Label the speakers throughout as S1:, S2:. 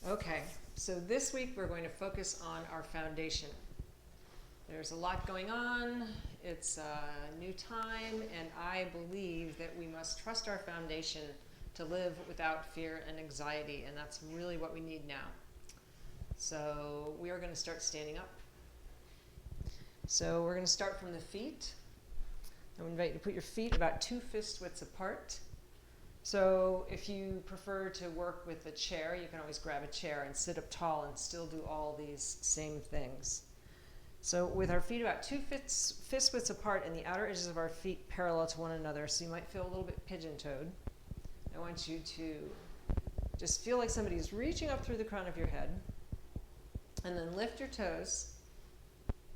S1: Okay, so this week we're going to focus on our foundation. There's a lot going on, it's a new time, and I believe that we must trust our foundation to live without fear and anxiety, and that's really what we need now. So we are going to start standing up. So we're going to start from the feet. I invite you to put your feet about 2 fist widths apart. So if you prefer to work with a chair, you can always grab a chair and sit up tall and still do all these same things. So with our feet about 2 fist widths apart and the outer edges of our feet parallel to one another, so you might feel a little bit pigeon-toed, I want you to just feel like somebody's reaching up through the crown of your head, and then lift your toes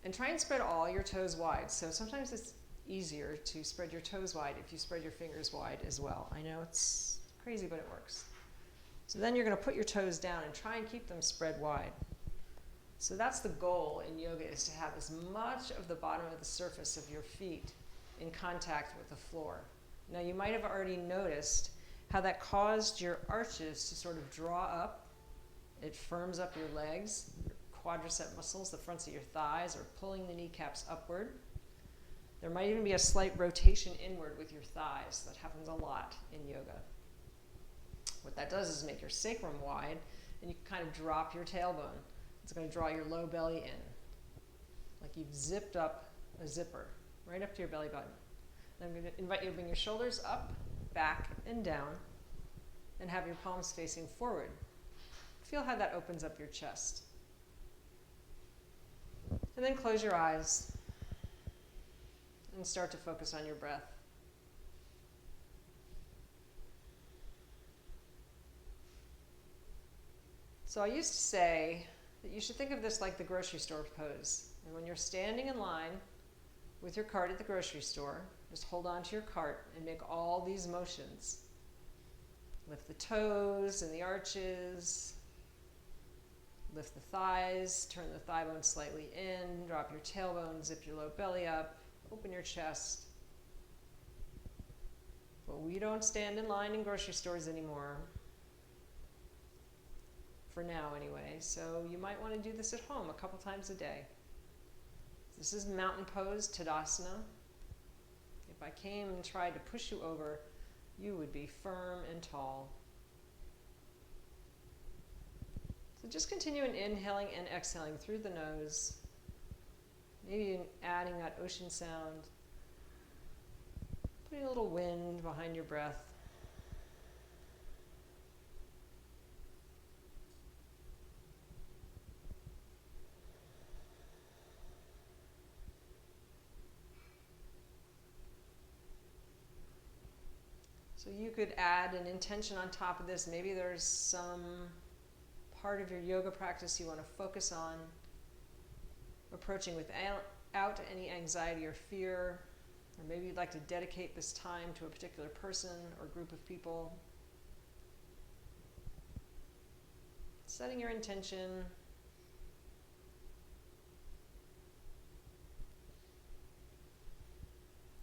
S1: and try and spread all your toes wide. So sometimes it's easier to spread your toes wide if you spread your fingers wide as well. I know it's crazy, but it works. So then you're going to put your toes down and try and keep them spread wide. So that's the goal in yoga, is to have as much of the bottom of the surface of your feet in contact with the floor. Now you might have already noticed how that caused your arches to sort of draw up. It firms up your legs, your quadricep muscles, the fronts of your thighs are pulling the kneecaps upward. There might even be a slight rotation inward with your thighs. That happens a lot in yoga. What that does is make your sacrum wide, and you can kind of drop your tailbone. It's going to draw your low belly in, like you've zipped up a zipper, right up to your belly button. And I'm going to invite you to bring your shoulders up, back, and down, and have your palms facing forward. Feel how that opens up your chest. And then close your eyes and start to focus on your breath. So I used to say that you should think of this like the grocery store pose. And when you're standing in line with your cart at the grocery store, just hold on to your cart and make all these motions. Lift the toes and the arches. Lift the thighs, turn the thigh bone slightly in, drop your tailbone, zip your low belly up, open your chest. But we don't stand in line in grocery stores anymore. For now anyway, so you might want to do this at home a couple times a day. This is mountain pose, Tadasana. If I came and tried to push you over, you would be firm and tall. So just continue inhaling and exhaling through the nose, maybe adding that ocean sound, putting a little wind behind your breath. So you could add an intention on top of this. Maybe there's some part of your yoga practice you want to focus on, approaching without any anxiety or fear, or maybe you'd like to dedicate this time to a particular person or group of people. Setting your intention.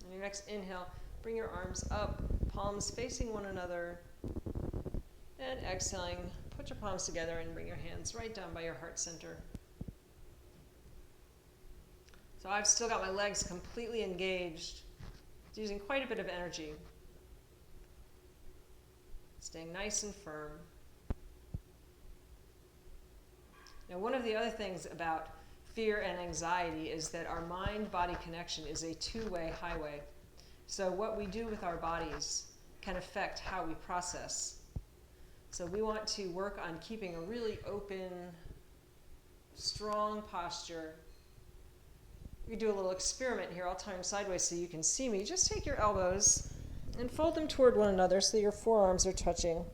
S1: On your next inhale, bring your arms up, palms facing one another, and exhaling, put your palms together and bring your hands right down by your heart center. So I've still got my legs completely engaged, using quite a bit of energy. Staying nice and firm. Now, one of the other things about fear and anxiety is that our mind-body connection is a two-way highway. So what we do with our bodies can affect how we process. So we want to work on keeping a really open, strong posture. We do a little experiment here. I'll turn sideways so you can see me. Just take your elbows and fold them toward one another so your forearms are touching.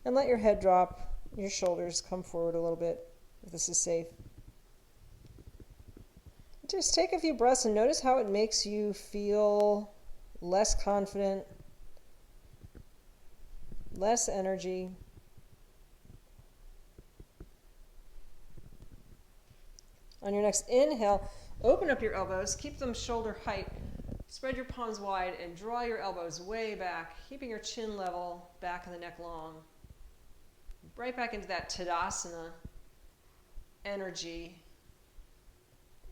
S1: And let your head drop, your shoulders come forward a little bit, if this is safe. Just take a few breaths and notice how it makes you feel less confident, less energy. On your next inhale, open up your elbows, keep them shoulder height, spread your palms wide, and draw your elbows way back, keeping your chin level, back of the neck long. right back into that Tadasana energy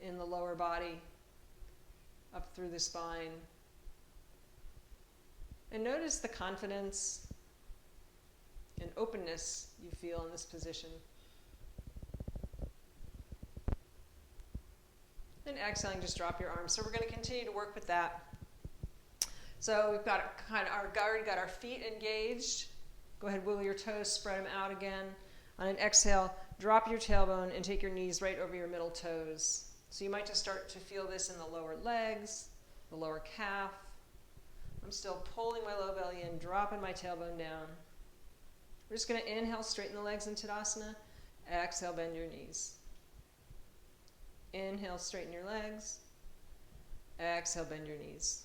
S1: in the lower body, up through the spine. And notice the confidence and openness you feel in this position. And exhaling, just drop your arms. So we're going to continue to work with that. So we've got already got our feet engaged. Go ahead, wiggle your toes, spread them out again. On an exhale, drop your tailbone and take your knees right over your middle toes. So you might just start to feel this in the lower legs, the lower calf. I'm still pulling my low belly in, dropping my tailbone down. We're just going to inhale, straighten the legs in Tadasana. Exhale, bend your knees. Inhale, straighten your legs. Exhale, bend your knees.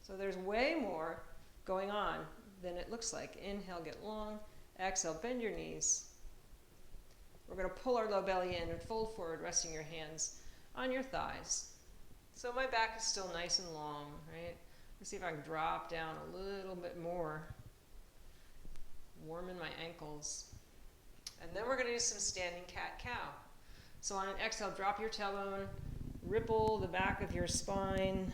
S1: So there's way more going on than it looks like. Inhale, get long. Exhale, bend your knees. We're going to pull our low belly in and fold forward, resting your hands on your thighs. So my back is still nice and long, right? Let's see if I can drop down a little bit more. Warm in my ankles. And then we're going to do some standing cat-cow. So on an exhale, drop your tailbone, ripple the back of your spine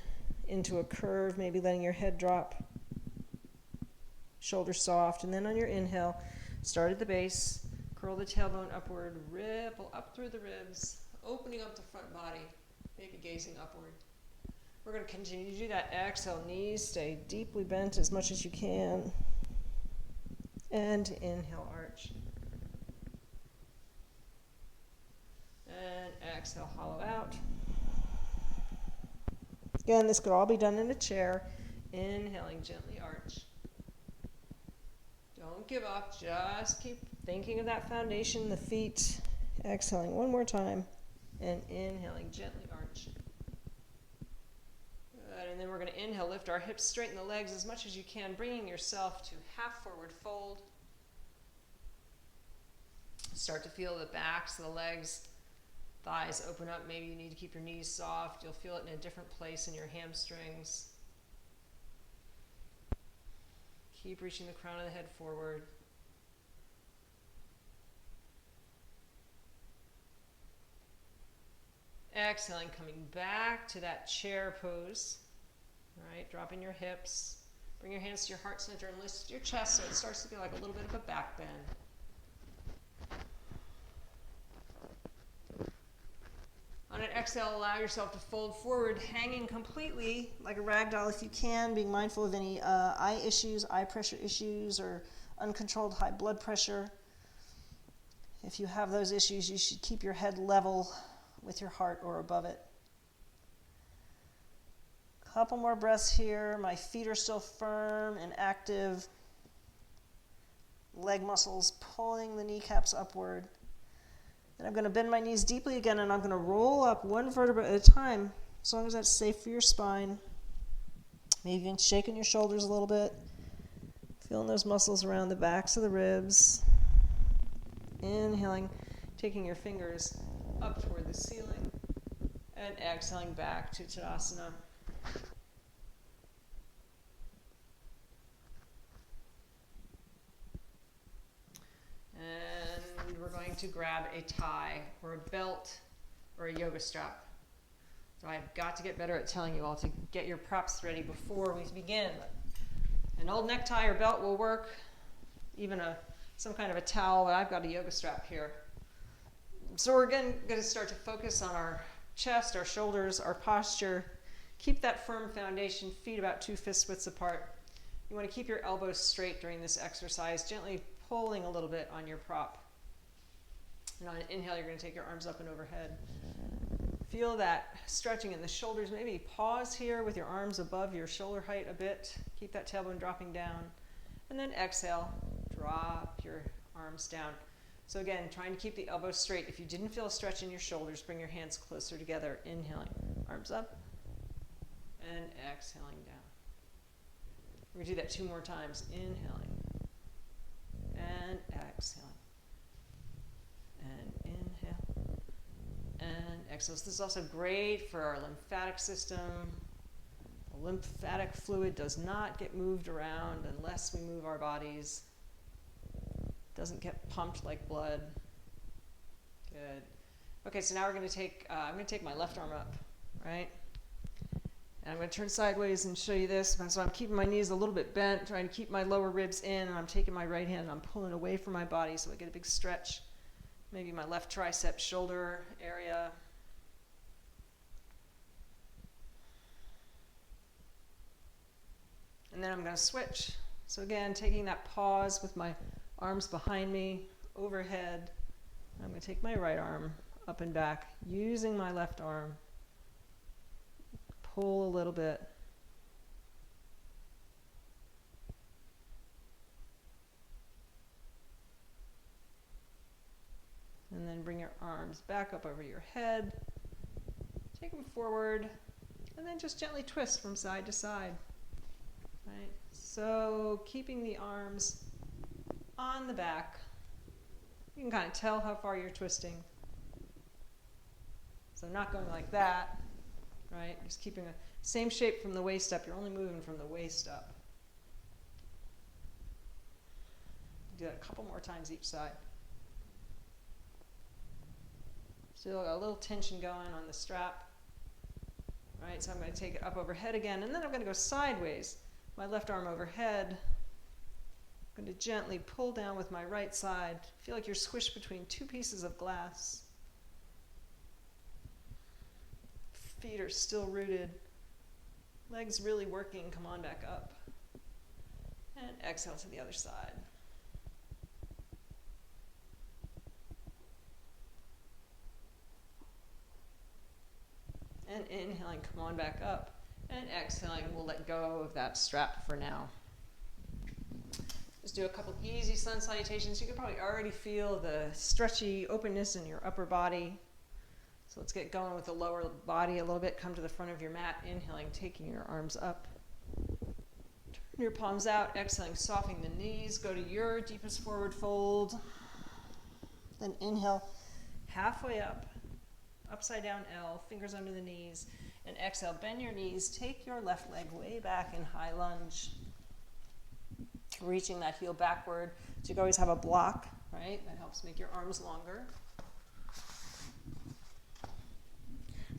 S1: into a curve, maybe letting your head drop, shoulders soft. And then on your inhale, start at the base, curl the tailbone upward, ripple up through the ribs, opening up the front body, maybe gazing upward. We're going to continue to do that. Exhale, knees stay deeply bent as much as you can. And inhale, arch. And exhale, hollow out. Again, this could all be done in a chair. Inhaling, gently arch. Don't give up. Just keep thinking of that foundation, the feet. Exhaling one more time. And inhaling, gently arch. Good. And then we're going to inhale, lift our hips, straighten the legs as much as you can, bringing yourself to half forward fold. Start to feel the backs of the legs, thighs open up. Maybe you need to keep your knees soft. You'll feel it in a different place in your hamstrings. Keep reaching the crown of the head forward. Exhaling, coming back to that chair pose. All right, dropping your hips. Bring your hands to your heart center and lift your chest so it starts to feel like a little bit of a back bend. On an exhale, allow yourself to fold forward, hanging completely like a rag doll if you can, being mindful of any eye issues, eye pressure issues, or uncontrolled high blood pressure. If you have those issues, you should keep your head level with your heart or above it. Couple more breaths here. My feet are still firm and active. Leg muscles pulling the kneecaps upward. Then I'm going to bend my knees deeply again, and I'm going to roll up one vertebra at a time, as long as that's safe for your spine. Maybe even shaking your shoulders a little bit. Feeling those muscles around the backs of the ribs. Inhaling, taking your fingers up toward the ceiling, and exhaling back to Tadasana. And we're going to grab a tie or a belt or a yoga strap. So I've got to get better at telling you all to get your props ready before we begin. An old necktie or belt will work, even some kind of a towel, but I've got a yoga strap here. So we're again going to start to focus on our chest, our shoulders, our posture. Keep that firm foundation, feet about 2 fist widths apart. You want to keep your elbows straight during this exercise, gently pulling a little bit on your prop. And on an inhale, you're going to take your arms up and overhead. Feel that stretching in the shoulders. Maybe pause here with your arms above your shoulder height a bit. Keep that tailbone dropping down. And then exhale, drop your arms down. So again, trying to keep the elbows straight. If you didn't feel a stretch in your shoulders, bring your hands closer together. Inhaling, arms up, and exhaling down. We're going to do that 2 more times. Inhaling, and exhaling, and inhale, and exhale. So this is also great for our lymphatic system. The lymphatic fluid does not get moved around unless we move our bodies. Doesn't get pumped like blood. Good. Okay, so now we're going to take, I'm going to take my left arm up, right? And I'm going to turn sideways and show you this. So I'm keeping my knees a little bit bent, trying to keep my lower ribs in, and I'm taking my right hand and I'm pulling away from my body so I get a big stretch. Maybe my left tricep, shoulder area. And then I'm going to switch. So again, taking that pause with my arms behind me, overhead. I'm going to take my right arm up and back, using my left arm. Pull a little bit. And then bring your arms back up over your head. Take them forward. And then just gently twist from side to side. Right? So keeping the arms on the back. You can kind of tell how far you're twisting. So not going like that, right? Just keeping the same shape from the waist up. You're only moving from the waist up. Do that a couple more times each side. Still got a little tension going on the strap. All right, so I'm going to take it up overhead again, and then I'm going to go sideways. My left arm overhead. I'm going to gently pull down with my right side. Feel like you're squished between two pieces of glass. Feet are still rooted. Legs really working. Come on back up. And exhale to the other side. And inhaling, come on back up. And exhaling, we'll let go of that strap for now. Just do a couple easy sun salutations. You can probably already feel the stretchy openness in your upper body. So let's get going with the lower body a little bit. Come to the front of your mat, inhaling, taking your arms up. Turn your palms out, exhaling, softening the knees. Go to your deepest forward fold. Then inhale, halfway up, upside down L, fingers under the knees. And exhale, bend your knees. Take your left leg way back in high lunge. Reaching that heel backward. So you can always have a block, right? That helps make your arms longer.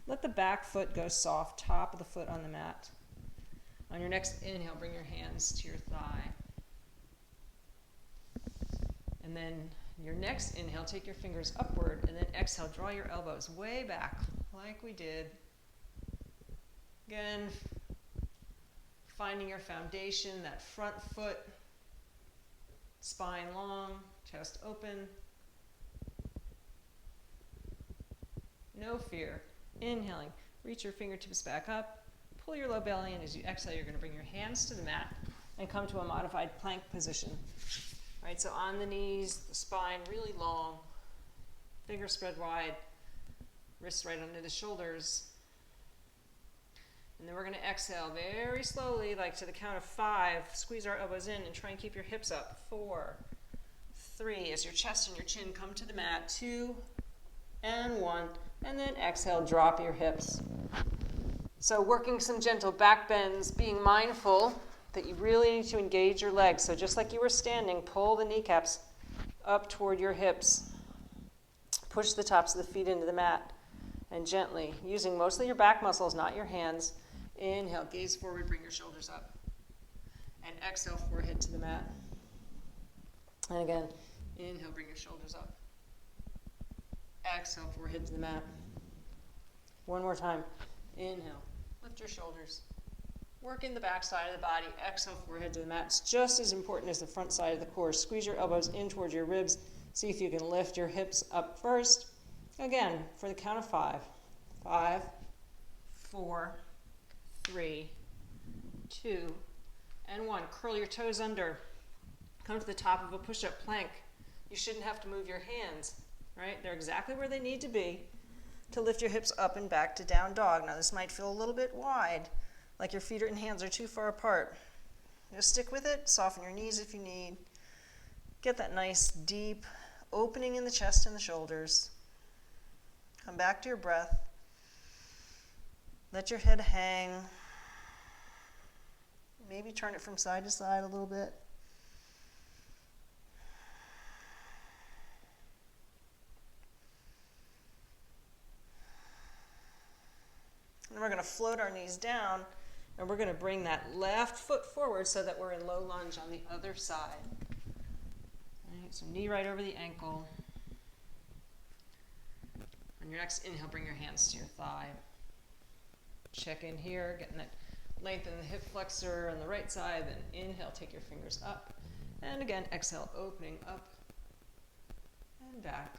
S1: Let the back foot go soft, top of the foot on the mat. On your next inhale, bring your hands to your thigh. And then your next inhale, take your fingers upward, and then exhale, draw your elbows way back, like we did. Again, finding your foundation, that front foot, spine long, chest open. No fear. Inhaling, reach your fingertips back up, pull your low belly in. As you exhale, you're going to bring your hands to the mat and come to a modified plank position. All right, so on the knees, the spine really long, fingers spread wide, wrists right under the shoulders. And then we're going to exhale very slowly, like to the count of 5. Squeeze our elbows in and try and keep your hips up. 4, 3, as your chest and your chin come to the mat. 2, and 1. And then exhale, drop your hips. So working some gentle back bends, being mindful that you really need to engage your legs. So just like you were standing, pull the kneecaps up toward your hips. Push the tops of the feet into the mat. And gently, using mostly your back muscles, not your hands. Inhale, gaze forward, bring your shoulders up. And exhale, forehead to the mat. And again, inhale, bring your shoulders up. Exhale, forehead to the mat. One more time. Inhale, lift your shoulders. Work in the back side of the body. Exhale, forehead to the mat. It's just as important as the front side of the core. Squeeze your elbows in towards your ribs. See if you can lift your hips up first. Again, for the count of 5. 5, 4, 3, 2, and 1. Curl your toes under. Come to the top of a push-up plank. You shouldn't have to move your hands, right? They're exactly where they need to be to lift your hips up and back to down dog. Now this might feel a little bit wide, like your feet and hands are too far apart. Just stick with it. Soften your knees if you need. Get that nice deep opening in the chest and the shoulders. Come back to your breath. Let your head hang. Maybe turn it from side to side a little bit. float our knees down, and we're going to bring that left foot forward so that we're in low lunge on the other side. All right, so knee right over the ankle. On your next inhale, bring your hands to your thigh. Check in here, getting that length in the hip flexor on the right side. Then inhale, take your fingers up. And again, exhale, opening up and back.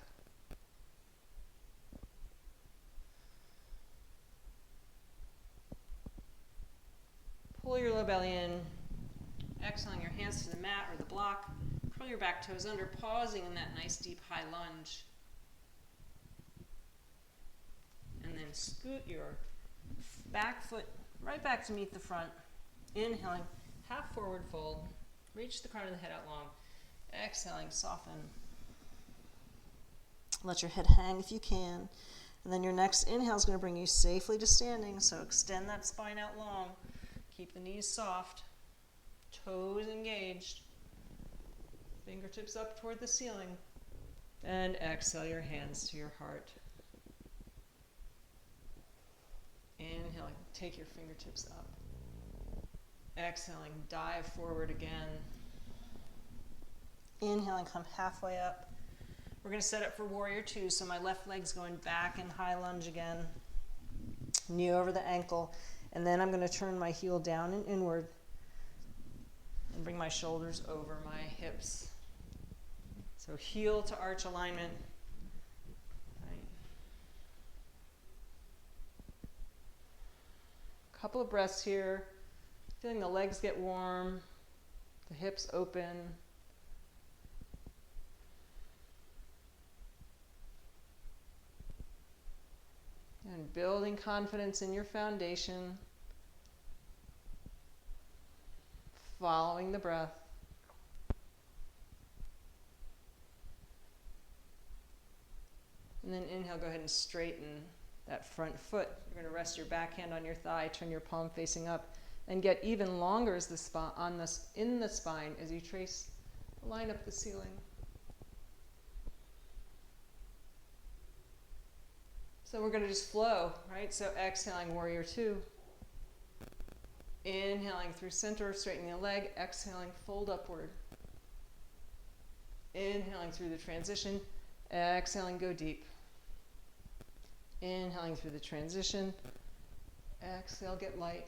S1: Pull your low belly in. Exhaling your hands to the mat or the block. Curl your back toes under, pausing in that nice deep high lunge. And then scoot your back foot right back to meet the front. Inhaling, half forward fold. Reach the crown of the head out long. Exhaling, soften. Let your head hang if you can. And then your next inhale is going to bring you safely to standing. So extend that spine out long. Keep the knees soft. Toes engaged. Fingertips up toward the ceiling. And exhale your hands to your heart. Inhaling, take your fingertips up. Exhaling, dive forward again. Inhaling, come halfway up. We're going to set up for warrior two, so my left leg's going back in high lunge again. Knee over the ankle. And then I'm going to turn my heel down and inward. And bring my shoulders over my hips. So heel to arch alignment. Couple of breaths here, feeling the legs get warm, the hips open. And building confidence in your foundation, following the breath. And then inhale, go ahead and straighten that front foot. You're going to rest your back hand on your thigh, turn your palm facing up, and get even longer as the in the spine as you trace a line up the ceiling. So we're going to just flow, right? So exhaling, warrior two. Inhaling through center, straightening the leg. Exhaling, fold upward. Inhaling through the transition. Exhaling, go deep. Inhaling through the transition. Exhale, get light.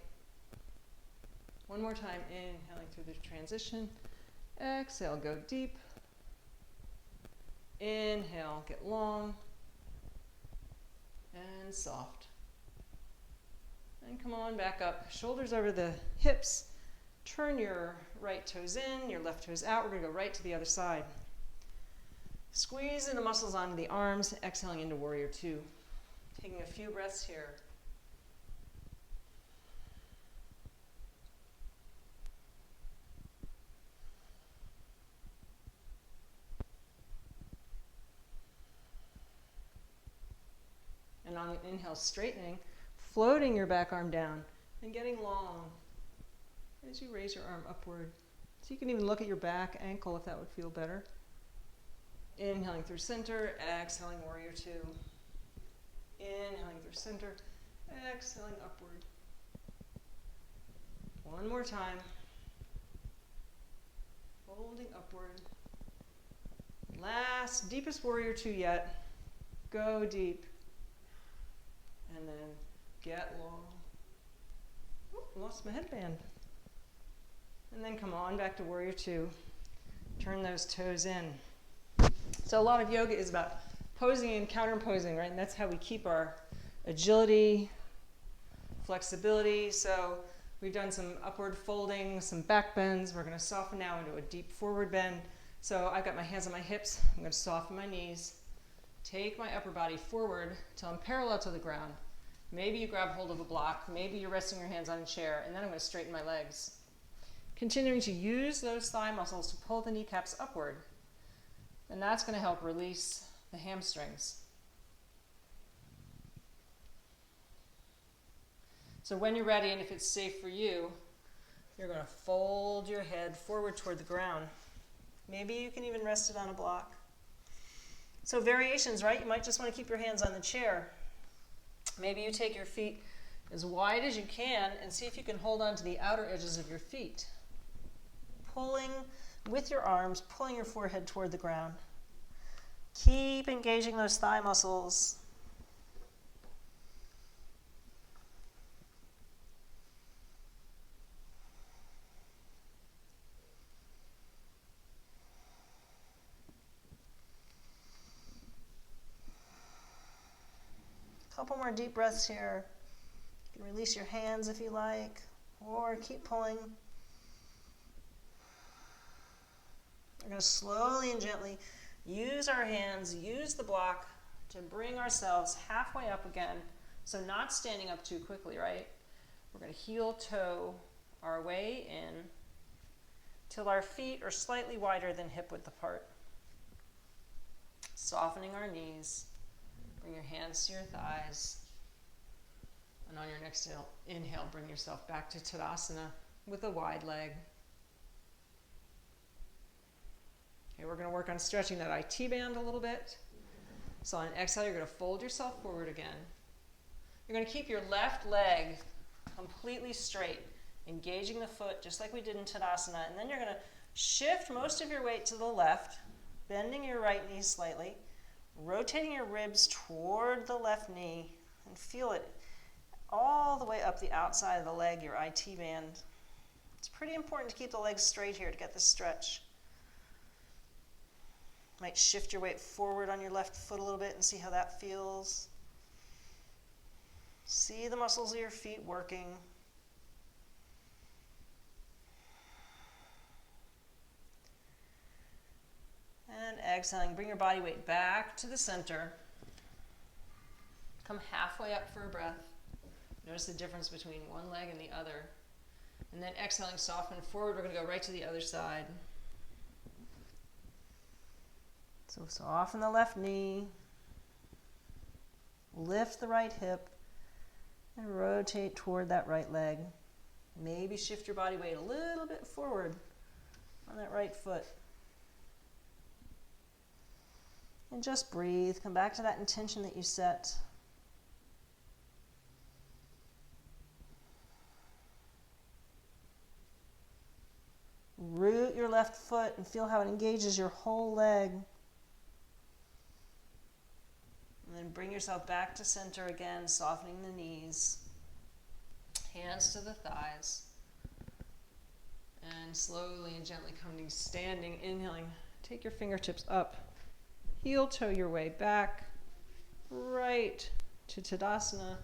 S1: One more time. Inhaling through the transition. Exhale, go deep. Inhale, get long. And soft. And come on back up. Shoulders over the hips. Turn your right toes in, your left toes out. We're going to go right to the other side. Squeeze the muscles onto the arms. Exhaling into warrior two. Taking a few breaths here. And on the inhale, straightening, floating your back arm down and getting long as you raise your arm upward. So you can even look at your back ankle if that would feel better. Inhaling through center, exhaling warrior two. Inhaling through center, exhaling upward. One more time. Folding upward. Last, deepest warrior two yet. Go deep. And then get long. Ooh, lost my headband. And then come on back to warrior two. Turn those toes in. So a lot of yoga is about posing and counterposing, right? And that's how we keep our agility, flexibility. So we've done some upward folding, some back bends. We're going to soften now into a deep forward bend. So I've got my hands on my hips. I'm going to soften my knees. Take my upper body forward till I'm parallel to the ground. Maybe you grab hold of a block. Maybe you're resting your hands on a chair. And then I'm going to straighten my legs. Continuing to use those thigh muscles to pull the kneecaps upward. And that's going to help release the hamstrings. So when you're ready, and if it's safe for you, you're going to fold your head forward toward the ground. Maybe you can even rest it on a block. So variations, right? You might just want to keep your hands on the chair. Maybe you take your feet as wide as you can and see if you can hold on to the outer edges of your feet. Pulling with your arms, pulling your forehead toward the ground. Keep engaging those thigh muscles. Couple more deep breaths here. You can release your hands if you like, or keep pulling. We're going to slowly and gently use our hands, use the block to bring ourselves halfway up again. So not standing up too quickly, right? We're going to heel toe our way in till our feet are slightly wider than hip width apart. Softening our knees. Bring your hands to your thighs. And on your next inhale, bring yourself back to Tadasana with a wide leg. Okay, we're going to work on stretching that IT band a little bit. So on an exhale, you're going to fold yourself forward again. You're going to keep your left leg completely straight, engaging the foot just like we did in Tadasana. And then you're going to shift most of your weight to the left, bending your right knee slightly, rotating your ribs toward the left knee, and feel it all the way up the outside of the leg, your IT band. It's pretty important to keep the legs straight here to get this stretch. Might shift your weight forward on your left foot a little bit and see how that feels. See the muscles of your feet working. And exhaling, bring your body weight back to the center. Come halfway up for a breath. Notice the difference between one leg and the other. And then exhaling, soften forward. We're going to go right to the other side. So soften the left knee. Lift the right hip. And rotate toward that right leg. Maybe shift your body weight a little bit forward on that right foot. And just breathe. Come back to that intention that you set. Root your left foot and feel how it engages your whole leg. And then bring yourself back to center again, softening the knees. Hands to the thighs. And slowly and gently coming standing, inhaling. Take your fingertips up. Heel toe your way back, right to Tadasana.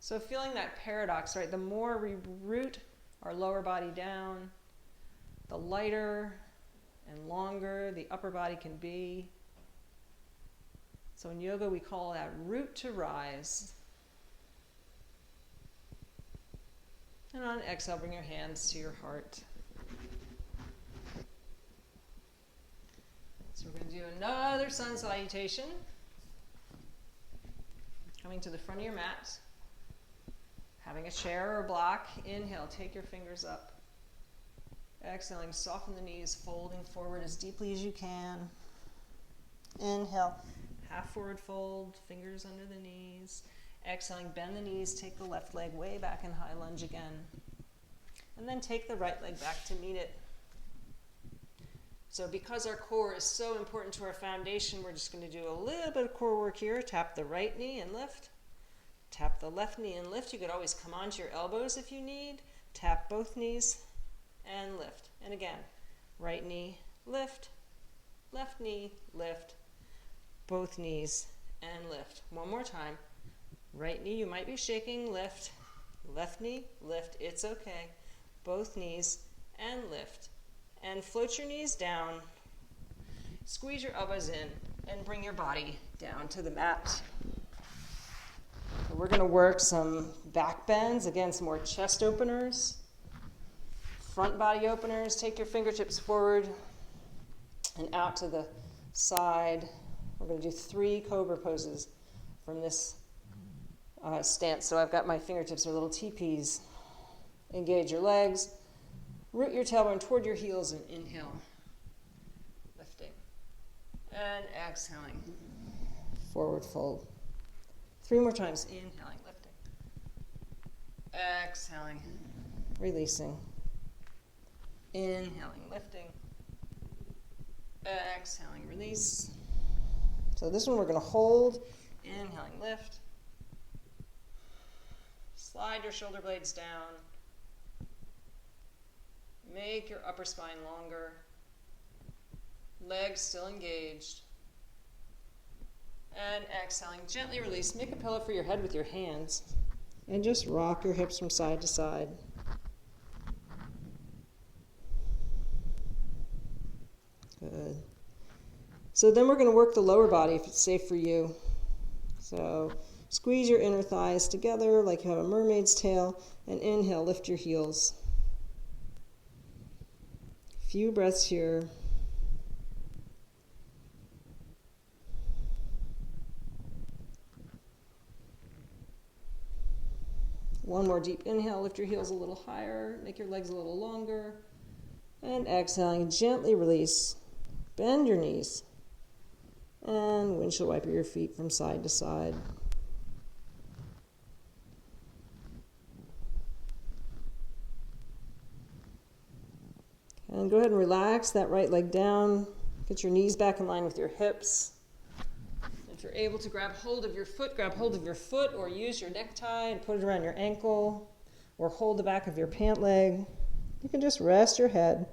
S1: So feeling that paradox, right? The more we root our lower body down, the lighter and longer the upper body can be. So in yoga, we call that root to rise. And on exhale, bring your hands to your heart. So we're going to do another sun salutation. Coming to the front of your mat. Having a chair or a block. Inhale, take your fingers up. Exhaling, soften the knees, folding forward as deeply as you can. Inhale, half forward fold, fingers under the knees. Exhaling, bend the knees, take the left leg way back in high lunge again. And then take the right leg back to meet it. So because our core is so important to our foundation, we're just going to do a little bit of core work here. Tap the right knee and lift. Tap the left knee and lift. You could always come onto your elbows if you need. Tap both knees and lift. And again, right knee, lift. Left knee, lift. Both knees and lift. One more time. Right knee, you might be shaking, lift. Left knee, lift. It's okay. Both knees and lift. And float your knees down, squeeze your elbows in, and bring your body down to the mat. So we're going to work some back bends, again, some more chest openers, front body openers. Take your fingertips forward and out to the side. We're going to do 3 cobra poses from this stance. So I've got my fingertips are little teepees. Engage your legs. Root your tailbone toward your heels and inhale, lifting, and exhaling, forward fold. 3 more times. Inhaling, lifting. Exhaling, releasing. Inhaling, lifting. Exhaling, release. So this one we're going to hold. Inhaling, lift. Slide your shoulder blades down. Make your upper spine longer. Legs still engaged. And exhaling, gently release. Make a pillow for your head with your hands. And just rock your hips from side to side. Good. So then we're going to work the lower body if it's safe for you. So squeeze your inner thighs together like you have a mermaid's tail, and inhale, lift your heels. Few breaths here. One more deep inhale, lift your heels a little higher, make your legs a little longer, and exhaling, gently release. Bend your knees, and windshield wiper your feet from side to side. And go ahead and relax that right leg down. Get your knees back in line with your hips. If you're able to grab hold of your foot, grab hold of your foot, or use your necktie and put it around your ankle, or hold the back of your pant leg. You can just rest your head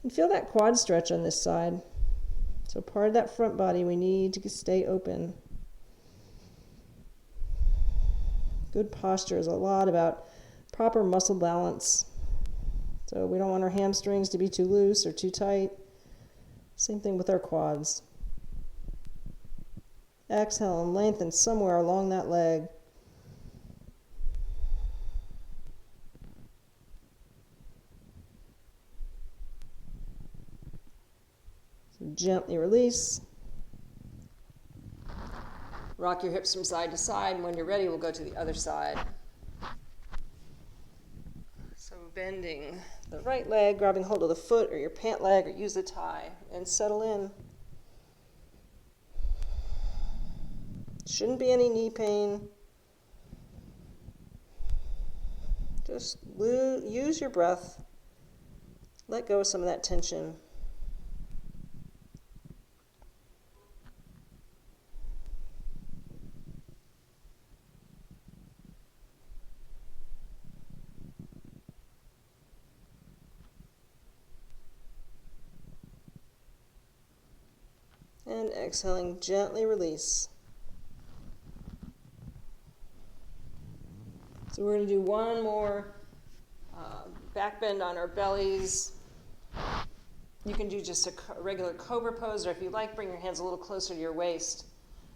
S1: and feel that quad stretch on this side. So part of that front body we need to stay open. Good posture is a lot about proper muscle balance. So we don't want our hamstrings to be too loose or too tight. Same thing with our quads. Exhale and lengthen somewhere along that leg. So gently release. Rock your hips from side to side, and when you're ready, we'll go to the other side. So bending the right leg, grabbing hold of the foot or your pant leg, or use the tie, and settle in. Shouldn't be any knee pain. Just use your breath. Let go of some of that tension. And exhaling, gently release. So we're going to do one more back bend on our bellies. You can do just a regular cobra pose, or if you like, bring your hands a little closer to your waist.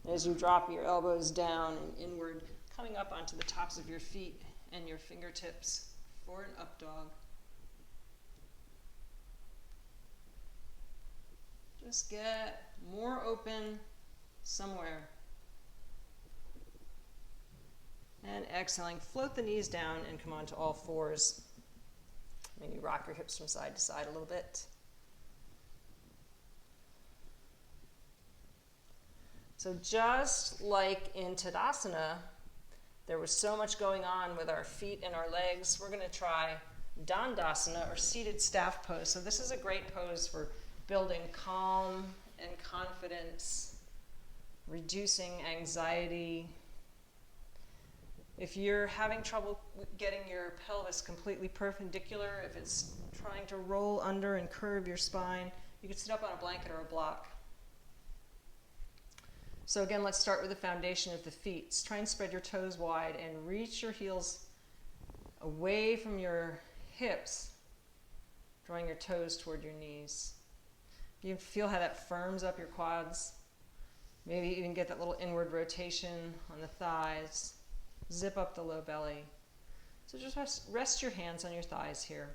S1: And as you drop your elbows down and inward, coming up onto the tops of your feet and your fingertips for an up dog. Just get more open somewhere. And exhaling, float the knees down and come onto all fours. Maybe rock your hips from side to side a little bit. So just like in Tadasana, there was so much going on with our feet and our legs, we're going to try Dandasana, or seated staff pose. So this is a great pose for building calm and confidence, reducing anxiety. If you're having trouble getting your pelvis completely perpendicular, if it's trying to roll under and curve your spine, you can sit up on a blanket or a block. So again, let's start with the foundation of the feet. Try and spread your toes wide and reach your heels away from your hips, drawing your toes toward your knees. You feel how that firms up your quads. Maybe even get that little inward rotation on the thighs. Zip up the low belly. So just rest your hands on your thighs here.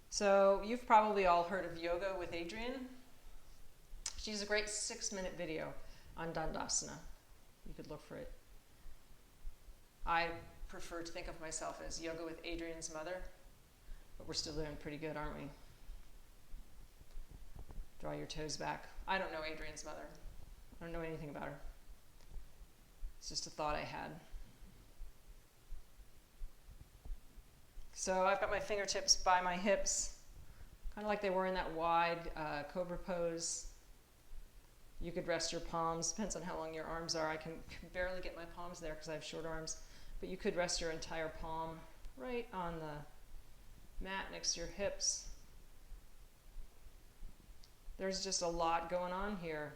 S1: So you've probably all heard of Yoga with Adriene. She has a great 6-minute video on Dandasana. You could look for it. I prefer to think of myself as Yoga with Adriene's mother, but we're still doing pretty good, aren't we? Draw your toes back. I don't know Adriene's mother. I don't know anything about her. It's just a thought I had. So I've got my fingertips by my hips, kind of like they were in that wide cobra pose. You could rest your palms, depends on how long your arms are. I can barely get my palms there because I have short arms, but you could rest your entire palm right on the mat next to your hips. There's just a lot going on here.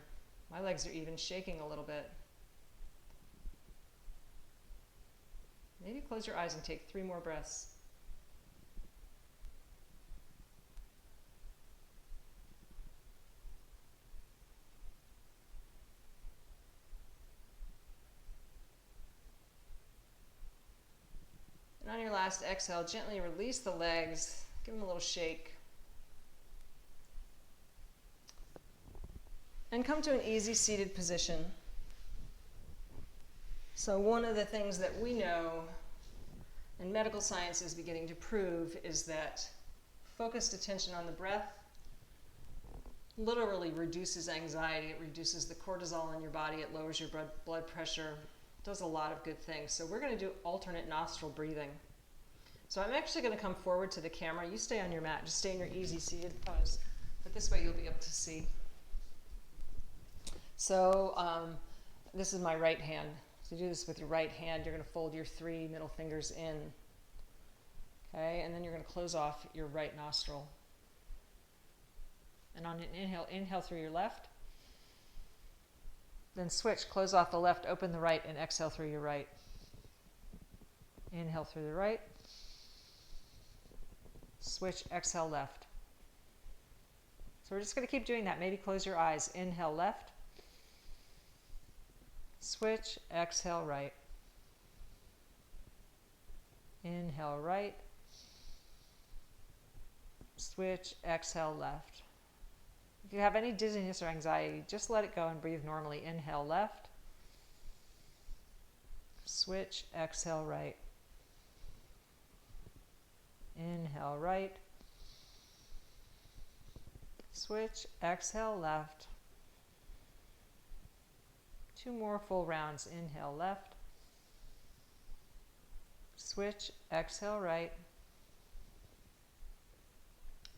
S1: My legs are even shaking a little bit. Maybe close your eyes and take 3 more breaths. And on your last exhale, gently release the legs, give them a little shake. And come to an easy seated position. So one of the things that we know, and medical science is beginning to prove, is that focused attention on the breath literally reduces anxiety. It reduces the cortisol in your body. It lowers your blood pressure. It does a lot of good things. So we're going to do alternate nostril breathing. So I'm actually going to come forward to the camera. You stay on your mat. Just stay in your easy seated pose. But this way you'll be able to see. So this is my right hand. So do this with your right hand. You're going to fold your 3 middle fingers in. Okay, and then you're going to close off your right nostril. And on an inhale, inhale through your left. Then switch, close off the left, open the right, and exhale through your right. Inhale through the right. Switch, exhale left. So we're just going to keep doing that. Maybe close your eyes. Inhale left. Switch, exhale right. Inhale right. Switch, exhale left. If you have any dizziness or anxiety, just let it go and breathe normally. Inhale left. Switch, exhale right. Inhale right. Switch, exhale left. 2 more full rounds. Inhale left. Switch, exhale right.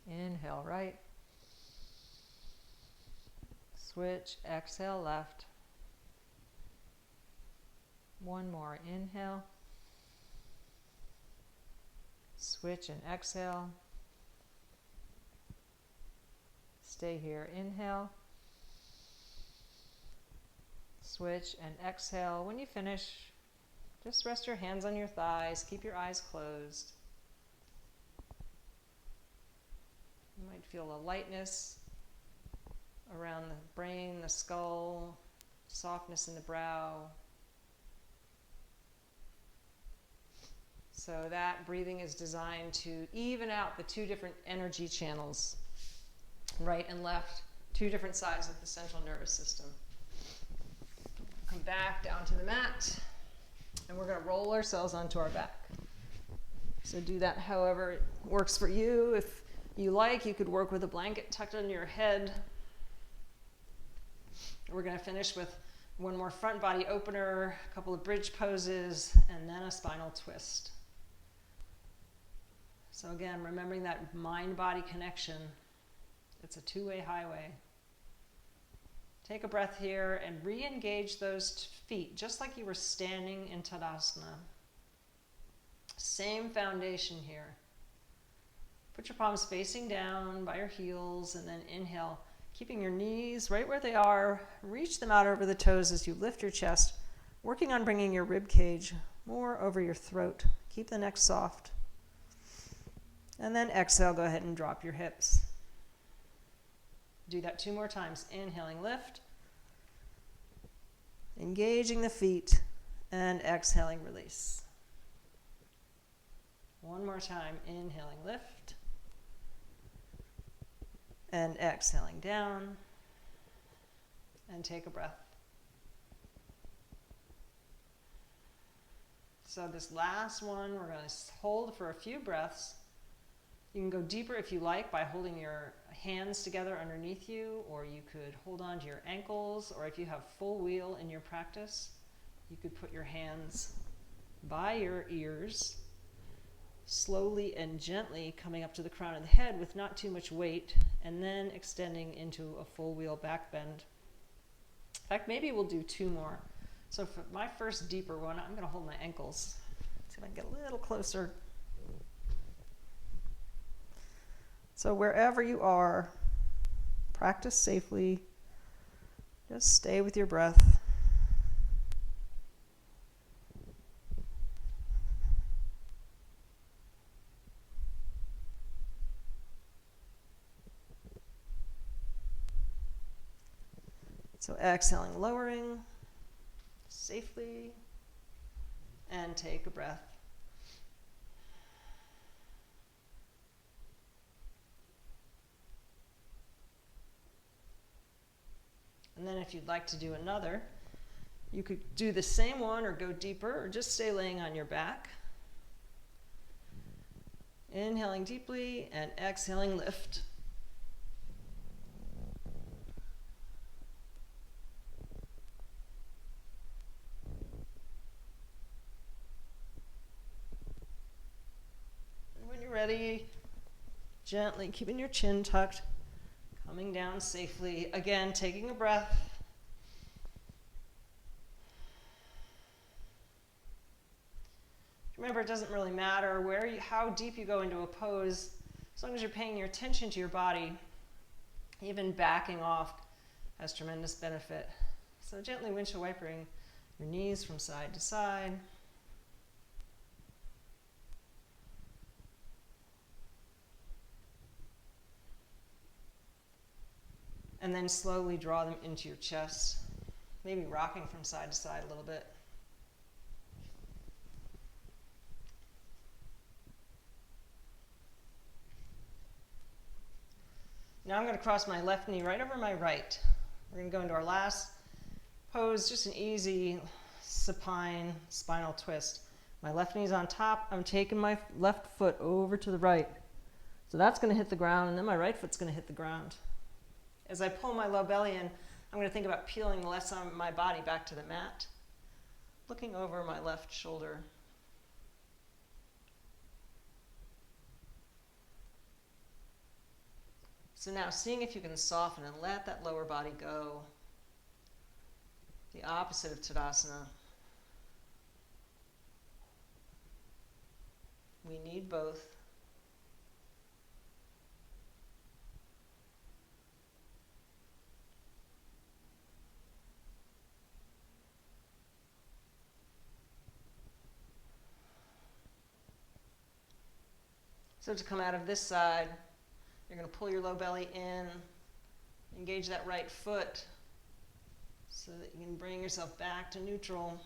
S1: Inhale right. Switch, exhale left. 1 more. Inhale. Switch and exhale. Stay here. Inhale. Switch and exhale. When you finish, just rest your hands on your thighs. Keep your eyes closed. You might feel a lightness around the brain, the skull, softness in the brow. So that breathing is designed to even out the 2 different energy channels, right and left, 2 different sides of the central nervous system. Come back down to the mat, and we're going to roll ourselves onto our back. So do that however it works for you. If you like, you could work with a blanket tucked under your head. We're going to finish with 1 more front body opener, a couple of bridge poses, and then a spinal twist. So again, remembering that mind-body connection. It's a 2-way highway. Take a breath here and re-engage those feet, just like you were standing in Tadasana. Same foundation here. Put your palms facing down by your heels, and then inhale, keeping your knees right where they are. Reach them out over the toes as you lift your chest, working on bringing your rib cage more over your throat. Keep the neck soft. And then exhale, go ahead and drop your hips. Do that 2 more times. Inhaling, lift. Engaging the feet, and exhaling, release. 1 more time. Inhaling, lift. And exhaling down. And take a breath. So this last one, we're going to hold for a few breaths. You can go deeper if you like by holding your hands together underneath you, or you could hold on to your ankles, or if you have full wheel in your practice, you could put your hands by your ears, slowly and gently coming up to the crown of the head with not too much weight, and then extending into a full wheel back bend. In fact, maybe we'll do 2 more. So for my first deeper one, I'm going to hold my ankles. See if I can get a little closer. So wherever you are, practice safely. Just stay with your breath. So exhaling, lowering safely, and take a breath. And then if you'd like to do another, you could do the same one or go deeper, or just stay laying on your back. Inhaling deeply and exhaling, lift. And when you're ready, gently keeping your chin tucked, coming down safely. Again, taking a breath. Remember, it doesn't really matter how deep you go into a pose, as long as you're paying your attention to your body. Even backing off has tremendous benefit. So gently windshield wipering your knees from side to side. And then slowly draw them into your chest, maybe rocking from side to side a little bit. Now I'm going to cross my left knee right over my right. We're going to go into our last pose, just an easy supine spinal twist. My left knee's on top. I'm taking my left foot over to the right. So that's going to hit the ground, and then my right foot's going to hit the ground. As I pull my low belly in, I'm going to think about peeling the left side of my body back to the mat, looking over my left shoulder. So now seeing if you can soften and let that lower body go. The opposite of Tadasana. We need both. So to come out of this side, you're going to pull your low belly in, engage that right foot so that you can bring yourself back to neutral.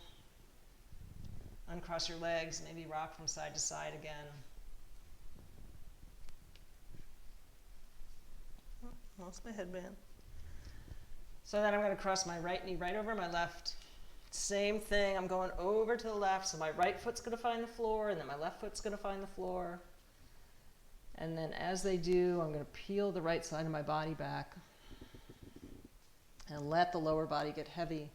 S1: Uncross your legs, maybe rock from side to side again. Oh, lost my headband. So then I'm going to cross my right knee right over my left. Same thing, I'm going over to the left, so my right foot's going to find the floor, and then my left foot's going to find the floor. And then as they do, I'm going to peel the right side of my body back and let the lower body get heavy.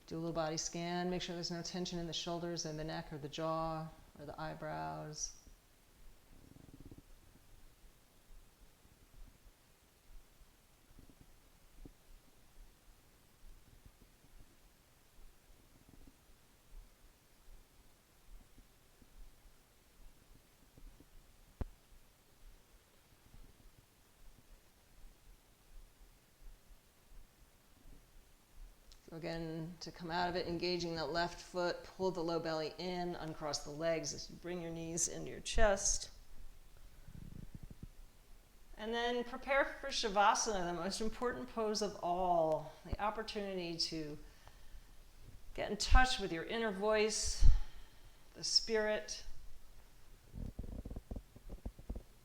S1: Do a little body scan. Make sure there's no tension in the shoulders and the neck or the jaw or the eyebrows. Again, to come out of it, engaging that left foot, pull the low belly in, uncross the legs as you bring your knees into your chest. And then prepare for Shavasana, the most important pose of all, the opportunity to get in touch with your inner voice, the spirit.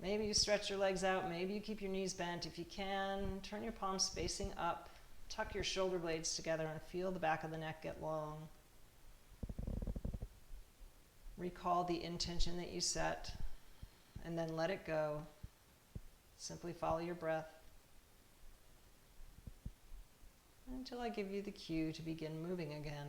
S1: Maybe you stretch your legs out, maybe you keep your knees bent. If you can, turn your palms facing up. Tuck your shoulder blades together and feel the back of the neck get long. Recall the intention that you set and then let it go. Simply follow your breath. until I give you the cue to begin moving again.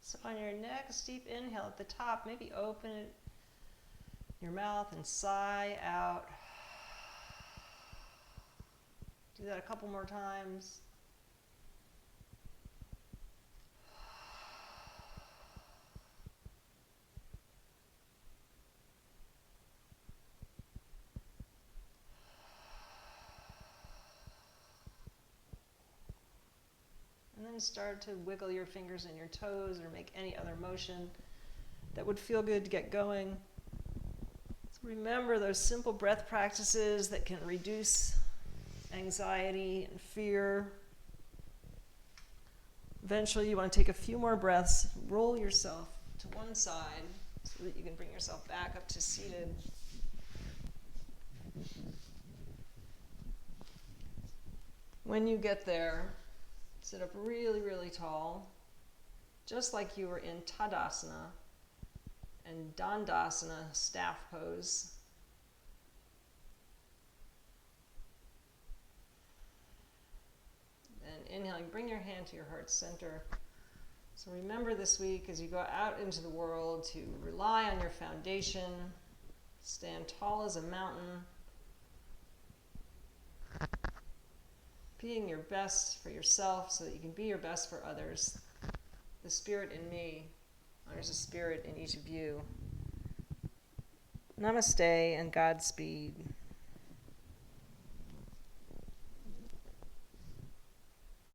S1: So on your next deep inhale at the top, maybe open your mouth and sigh out. Do that a couple more times. And then start to wiggle your fingers and your toes or make any other motion that would feel good to get going. So remember those simple breath practices that can reduce anxiety and fear. Eventually you want to take a few more breaths, roll yourself to one side so that you can bring yourself back up to seated. When you get there, sit up really, really tall, just like you were in Tadasana and Dandasana, staff pose. And inhaling, bring your hand to your heart center. So remember this week as you go out into the world to rely on your foundation, stand tall as a mountain, being your best for yourself so that you can be your best for others. The spirit in me honors the spirit in each of you. Namaste and Godspeed.